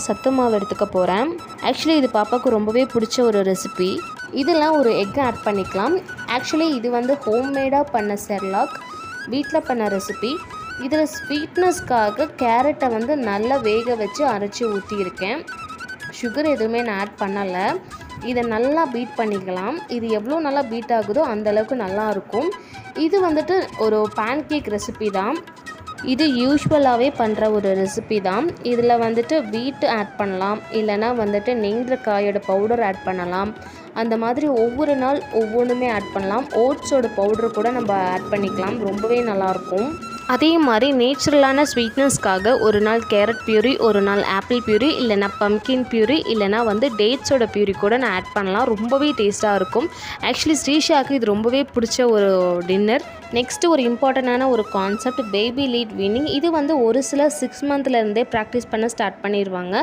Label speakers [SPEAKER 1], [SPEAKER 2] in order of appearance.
[SPEAKER 1] சத்து மாவு எடுத்துக்க போகிறேன். ஆக்சுவலி இது பாப்பாவுக்கு ரொம்பவே பிடிச்ச ஒரு ரெசிபி. இதெல்லாம் ஒரு எக் ஆட் பண்ணிக்கலாம். ஆக்சுவலி இது வந்து ஹோம்மேடாக பண்ண செர்லாக், வீட்டில் பண்ண ரெசிபி. இதில் ஸ்வீட்னஸ்க்காக கேரட்டை வந்து நல்லா வேக வச்சு அரைச்சி ஊற்றியிருக்கேன். சுகர் எதுவுமே நான் ஆட் பண்ணலை. இதை நல்லா பீட் பண்ணிக்கலாம். இது எவ்வளோ நல்லா பீட் ஆகுதோ அந்தளவுக்கு நல்லாயிருக்கும். இது வந்துட்டு ஒரு பேன் கேக் ரெசிபி தான். இது யூஸ்வலாகவே பண்ணுற ஒரு ரெசிபி தான். இதில் வந்துட்டு வீட்டு ஆட் பண்ணலாம், இல்லைனா வந்துட்டு நெய்ந்திரக்காயோட பவுடர் ஆட் பண்ணலாம். அந்த மாதிரி ஒவ்வொரு நாள் ஒவ்வொன்றுமே ஆட் பண்ணலாம். ஓட்ஸோட பவுடர் கூட நம்ம ஆட் பண்ணிக்கலாம், ரொம்பவே நல்லாயிருக்கும். அதே மாதிரி நேச்சுரலான ஸ்வீட்னஸ்க்காக ஒரு நாள் கேரட் பியூரி, ஒரு நாள் ஆப்பிள் பியூரி, இல்லைனா பம்கின் பியூரி, இல்லைனா வந்து டேட்ஸோட பியூரி கூட நான் ஆட் பண்ணலாம். ரொம்பவே டேஸ்ட்டாக இருக்கும். ஆக்சுவலி ஸ்ரீஷாவுக்கு இது ரொம்பவே பிடிச்ச ஒரு டின்னர். நெக்ஸ்ட்டு ஒரு இம்பார்ட்டண்டான ஒரு கான்செப்ட், பேபி லீட் வீனிங். இது வந்து ஒரு சில 6 மந்த்லேருந்தே ப்ராக்டிஸ் பண்ண ஸ்டார்ட் பண்ணிடுவாங்க.